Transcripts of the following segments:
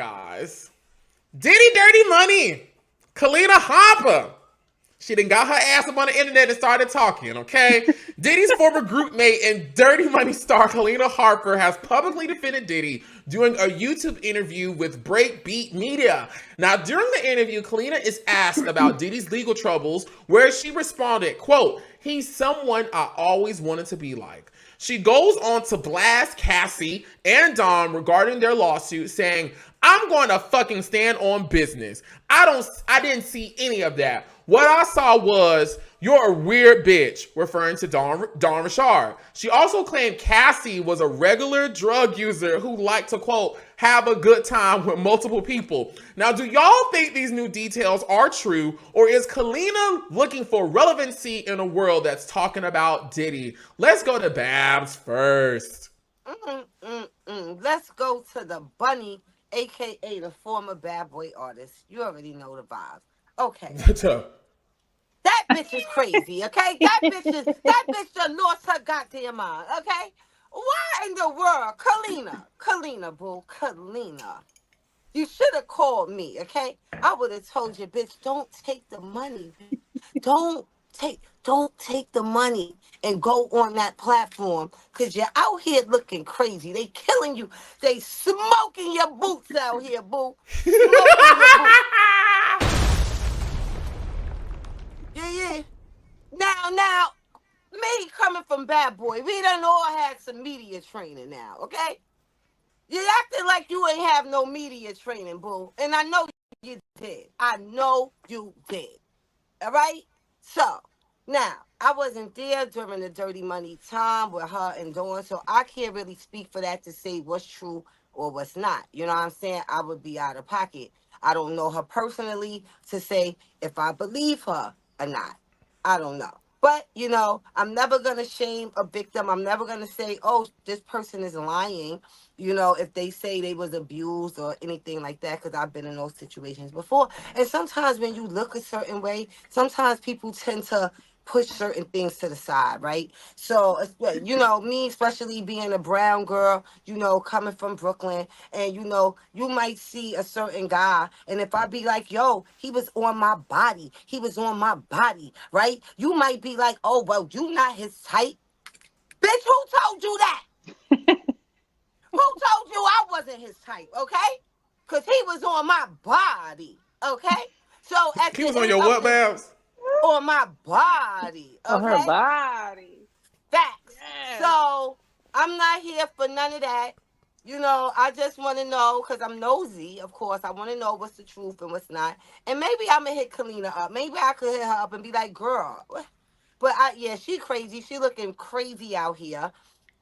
guys. Diddy Dirty Money. Kalenna Harper. She done got her ass up on the internet and started talking, okay? Diddy's former group mate and Dirty Money star Kalenna Harper has publicly defended Diddy doing a YouTube interview with Breakbeat Media. Now, during the interview, Kalenna is asked about Diddy's legal troubles, where she responded, quote, "He's someone I always wanted to be like." She goes on to blast Cassie and Dom regarding their lawsuit, saying, "I'm going to fucking stand on business. I didn't see any of that. What I saw was, you're a weird bitch," referring to Dawn Richard. She also claimed Cassie was a regular drug user who liked to, quote, "have a good time with multiple people." Now, do y'all think these new details are true, or is Kalenna looking for relevancy in a world that's talking about Diddy? Let's go to Babs first. Let's go to the bunny, aka the former Bad Boy artist. You already know the vibes. Okay. That bitch is crazy, okay? That bitch done lost her goddamn mind, okay? Why in the world? Kalenna, boo, Kalenna. You should have called me, okay? I would have told you, bitch, don't take the money. Don't take the money and go on that platform, because you're out here looking crazy. They killing you. They smoking your boots out here, boo. Smoking your boots. Yeah. Now, me coming from Bad Boy, we done all had some media training now, okay? You acting like you ain't have no media training, boo. And I know you did. I know you did. All right? So, now, I wasn't there during the Dirty Money time with her and Dawn, so I can't really speak for that to say what's true or what's not. You know what I'm saying? I would be out of pocket. I don't know her personally to say if I believe her or not. I don't know. But, I'm never going to shame a victim. I'm never going to say, oh, this person is lying, if they say they was abused or anything like that, because I've been in those situations before. And sometimes when you look a certain way, sometimes people tend to push certain things to the side, right? So, me, especially being a brown girl, coming from Brooklyn, and, you might see a certain guy, and if I be like, yo, he was on my body, right? You might be like, oh, well, you not his type. Bitch, who told you that? Who told you I wasn't his type, okay? Because he was on my body, okay? So, at He the was on end your of what, the Babs? on my body, On her okay? body. Facts. Yes. So I'm not here for none of that. I just want to know, because I'm nosy, of course. I want to know what's the truth and what's not. And maybe I'm going to hit Kalenna up. Maybe I could hit her up and be like, girl. But yeah, she crazy. She looking crazy out here.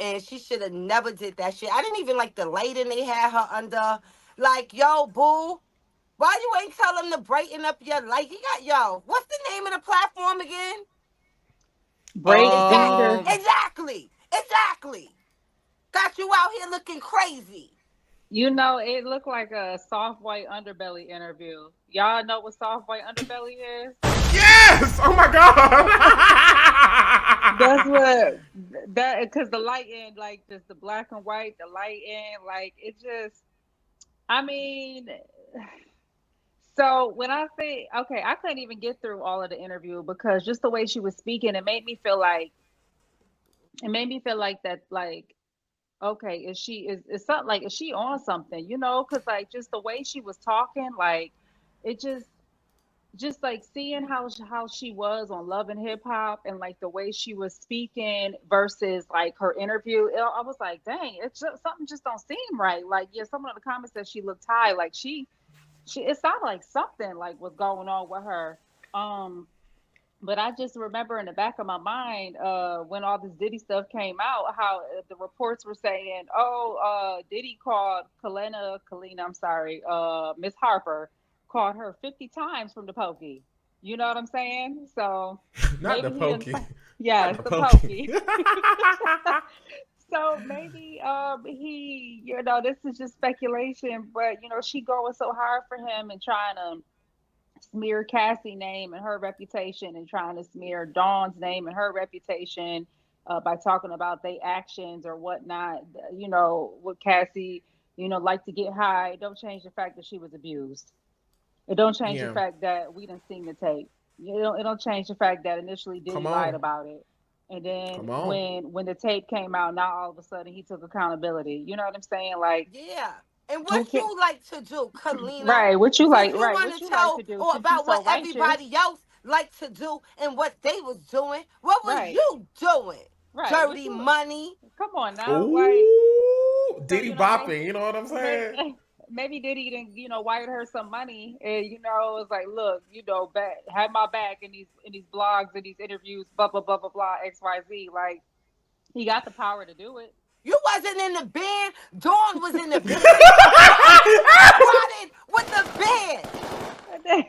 And she should have never did that shit. I didn't even like the lighting they had her under. Like, yo, boo. Why you ain't tell them to brighten up your light? What's the name of the platform again? Break beater. Exactly. Got you out here looking crazy. It looked like a soft white underbelly interview. Y'all know what soft white underbelly is? Yes! Oh my god! That's what that because the lighting, like just the black and white, the lighting, like it just. I mean, so when I say okay, I couldn't even get through all of the interview because just the way she was speaking, it made me feel like that, like okay, is something like is she on something? Because like just the way she was talking, like it just like seeing how she was on Love and Hip Hop and like the way she was speaking versus like her interview, I was like, dang, it's just, something just don't seem right. Like, yeah, someone in the comments said she looked tired, like she it sounded like something like was going on with her. Um, but I just remember in the back of my mind, when all this Diddy stuff came out, how the reports were saying, "Oh, Diddy called Kalenna, I'm sorry, Miss Harper called her 50 times from the pokey." You know what I'm saying? So Not the maybe he didn't. pokey. Not Yes, the the pokey. pokey. So maybe he, this is just speculation, but she going so hard for him and trying to smear Cassie name and her reputation and trying to smear Dawn's name and her reputation by talking about their actions or whatnot, with Cassie, like to get high. It don't change the fact that she was abused. It don't change the Yeah. fact that we didn't seen the tape. It don't change the fact that initially Come Diddy lied on. about it. And then Come on. when the tape came out, now all of a sudden he took accountability. You know what I'm saying? Like, Yeah. And who what can you like to do, Kalina? right, what you Since like, you right, want what to you like tell to do or since you about what so righteous. everybody else like to do and what they was doing, what was Right, you doing? right. What Dirty you money. come on now, like Ooh, so Diddy bopping. You know what I'm saying? maybe Diddy didn't, wired her some money, and it was like, look, have my back in these blogs and these interviews, blah blah blah blah blah, XYZ. Like he got the power to do it. You wasn't in the band. Dawn was in the band. Dawn squatted with the band. And then,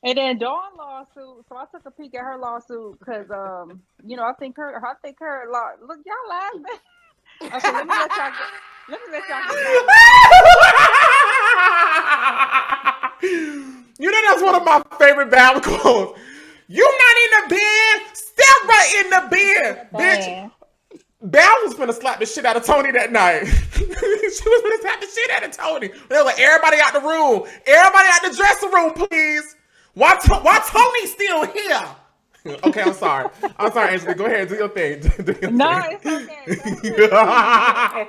and then Dawn lawsuit. So I took a peek at her lawsuit because I think her law. Look, y'all laughing. Okay, let me let y'all get. Let me let y'all get mad at me. You know that's one of my favorite battle quotes. You not in the bed, step right in the bed, bitch. Man. Bal was finna slap the shit out of Tony that night. She was finna slap the shit out of Tony. They were like, everybody out the room. Everybody out the dressing room, please. Why Tony's still here? Okay, I'm sorry. I'm sorry, Angela. Go ahead. Do your thing. Do your No, thing. it's okay. That's okay.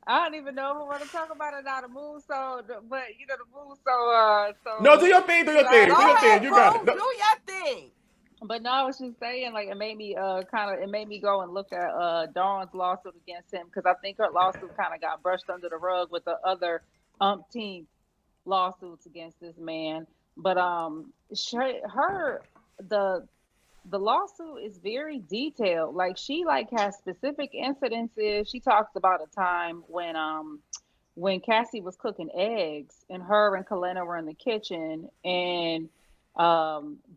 I don't even know if I want to talk about it now. The mood, but the mood, No, do your thing. Do your thing. Go Do like. your thing. ahead, You got it. boo. No. Do your thing. But no, I was just saying, like, it made me it made me go and look at Dawn's lawsuit against him because I think her lawsuit kind of got brushed under the rug with the other umpteen lawsuits against this man. But her the the lawsuit is very detailed. Like she has specific incidences. She talks about a time when Cassie was cooking eggs and her and Kelenna were in the kitchen and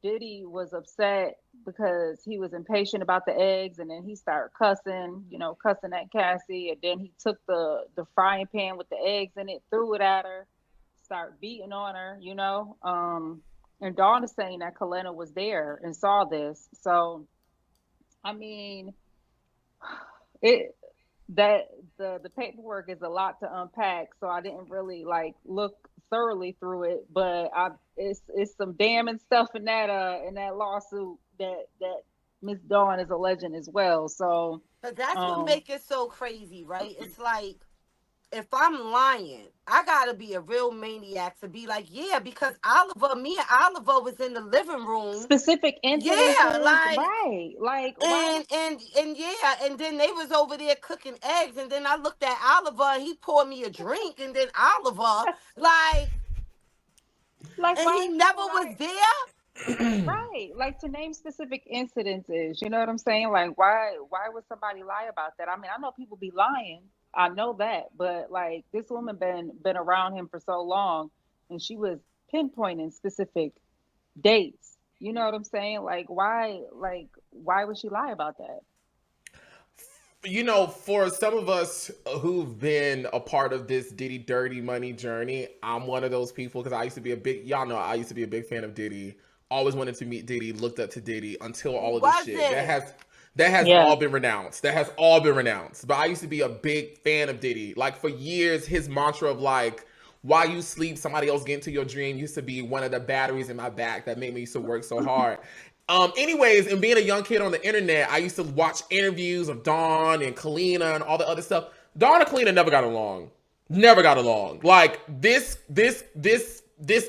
Diddy was upset because he was impatient about the eggs and then he started cussing, cussing at Cassie, and then he took the frying pan with the eggs in it, threw it at her, started beating on her. And Dawn is saying that Kelenna was there and saw this. So I mean, it that the paperwork is a lot to unpack, so I didn't really look thoroughly through it, but it's some damning stuff in that lawsuit that Miss Dawn is alleging as well. So But that's what um make it so crazy, right? It's like if I'm lying, I gotta be a real maniac to be like, yeah, because me and Oliver was in the living room. specific Yeah, incidences, right? Like why was and yeah, and then they was over there cooking eggs, and then I looked at Oliver and he poured me a drink, and then Oliver, like, like and why he are never people was like there. right, like to name specific incidences, you know what I'm saying? Like why would somebody lie about that? I mean, I know people be lying, I know that, but like this woman been around him for so long and she was pinpointing specific dates. You know what I'm saying? Why would she lie about that? For some of us who've been a part of this Diddy Dirty Money journey, I'm one of those people because y'all know I used to be a big fan of Diddy. Always wanted to meet Diddy, looked up to Diddy until Who all of this shit. wasn't? That has Yeah. all been renounced. That has all been renounced. But I used to be a big fan of Diddy. Like for years, his mantra of while you sleep, somebody else get into your dream used to be one of the batteries in my back that made me used to work so hard. Anyways, and being a young kid on the internet, I used to watch interviews of Dawn and Kalenna and all the other stuff. Dawn and Kalenna never got along. Never got along. Like this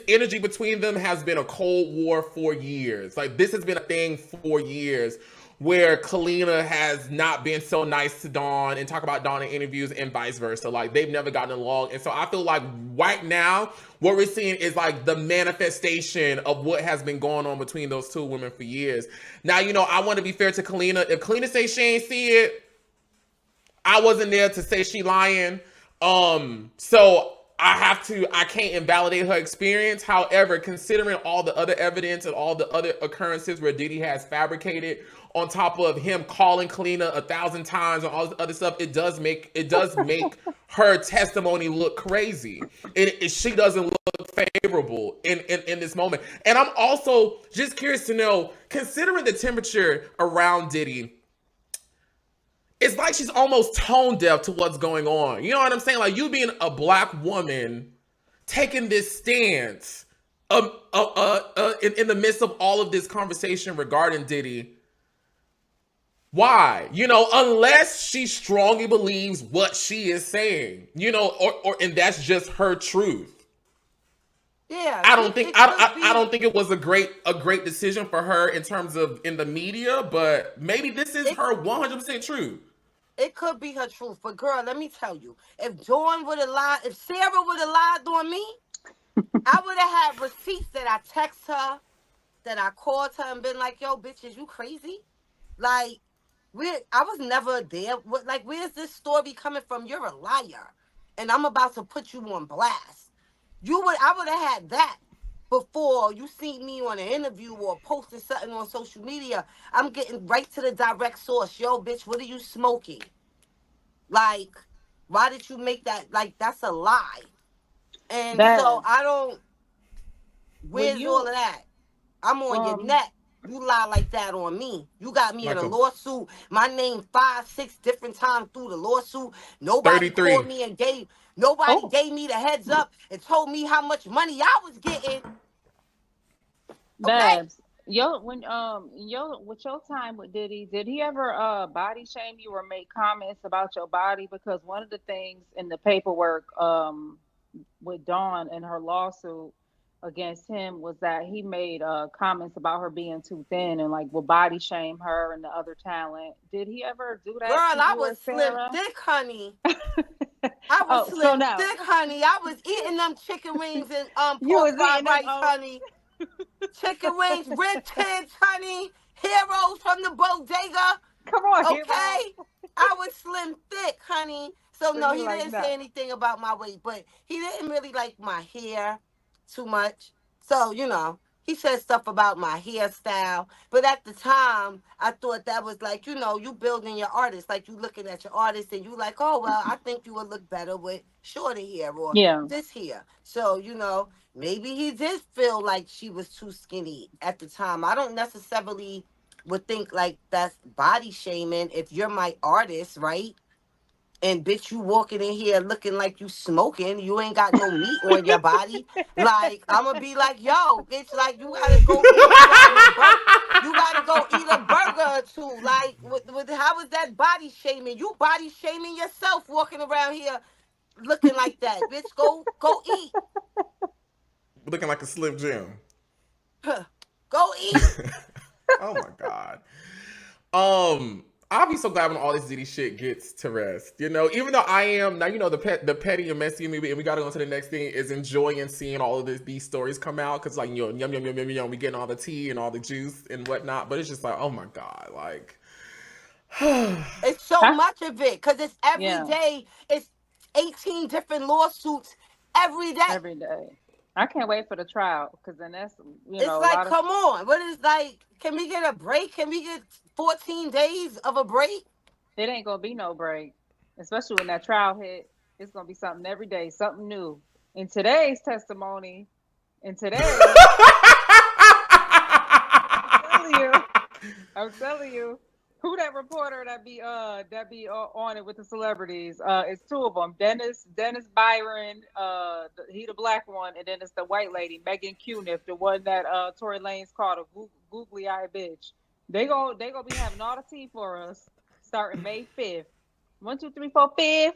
energy between them has been a cold war for years. Like this has been a thing for years where Kalenna has not been so nice to Dawn and talk about Dawn in interviews and vice versa. Like they've never gotten along. And so I feel like right now, what we're seeing is like the manifestation of what has been going on between those two women for years. Now, I want to be fair to Kalenna. If Kalenna say she ain't see it, I wasn't there to say she lying. So I can't invalidate her experience. However, considering all the other evidence and all the other occurrences where Diddy has fabricated on top of him calling Kalenna 1,000 times and all this other stuff, it does make her testimony look crazy. She doesn't look favorable in this moment. And I'm also just curious to know, considering the temperature around Diddy, it's like she's almost tone deaf to what's going on. You know what I'm saying? Like, you being a black woman taking this stance in the midst of all of this conversation regarding Diddy. Why? You know, unless she strongly believes what she is saying, you know, or and that's just her truth. Yeah, I don't think it could be. I don't think it was a great decision for her in terms of in the media, but maybe this is It her 100% truth. it could be her truth, but girl, let me tell you, if Dawn would have lied, if Sarah would have lied on me, I would have had receipts that I text her, that I called her and been like, "Yo, bitch, is you crazy?" Like, I was never there. Like, where's this story coming from? You're a liar, and I'm about to put you on blast. I would have had that before you see me on an interview or posting something on social media. I'm getting right to the direct source. Yo, bitch, what are you smoking? Like, why did you make that? Like, that's a lie. And so Bad. I don't. When Where's all of you that? I'm on your um neck. You lie like that on me. You got me in Like a a lawsuit. My name 5, 6 different times through the lawsuit. Nobody called 33. me and nobody oh gave me the heads up and told me how much money I was getting. Okay? Babs, yo with your time with Diddy, did he ever body shame you or make comments about your body? Because one of the things in the paperwork with Dawn and her lawsuit against him was that he made comments about her being too thin and like will body shame her and the other talent. Did he ever do Girl, that to I you or was slim Sarah? thick, honey. I was Oh, so slim now thick, honey. I was eating them chicken wings and you pork was fried eating them rice, honey. Chicken wings, rib tips, honey. Heroes from the bodega. come on, hero. Okay? I was slim thick, honey. So So no, you he like didn't no. say anything about my weight, but he didn't really like my hair too much. So, he said stuff about my hairstyle. But at the time, I thought that was like, you building your artist. Like, you looking at your artist and you like, oh, well, I think you would look better with shorter hair or Yeah. this hair. So, maybe he did feel like she was too skinny at the time. I don't necessarily would think like that's body shaming if you're my artist, right? And bitch, you walking in here looking like you smoking, you ain't got no meat on your body. Like, I'm gonna be like, yo, bitch, like you gotta go eat your burger. You gotta go eat a burger or two. Like, how is that body shaming? You body shaming yourself walking around here looking like that, bitch. Go eat. Looking like a Slim Jim. Go eat. Oh my god. I'll be so glad when all this Diddy shit gets to rest. You know, even though I am now, the petty and messy in me, and we gotta go on to the next thing is enjoying seeing all of these stories come out because like yum yum yum yum yum, we getting all the tea and all the juice and whatnot. But it's just like, oh my god, like It's so I, much of it because it's every yeah, day. It's 18 different lawsuits every day. every day. I can't wait for the trial because then that's It's a like, lot of come on. What is like, can we get a break? Can we get 14 days of a break? it ain't gonna be no break, especially when that trial hit. It's gonna be something every day, something new. In today's testimony, in today, I'm telling you, I'm telling you, who that reporter that be on it with the celebrities? It's two of them, Dennis Byron, he the black one, and then it's the white lady, Megan Cuniff, the one that Tory Lanez called a googly eye bitch. They gonna be having all the tea for us starting May 5th. 1, 2, 3, 4, 5th.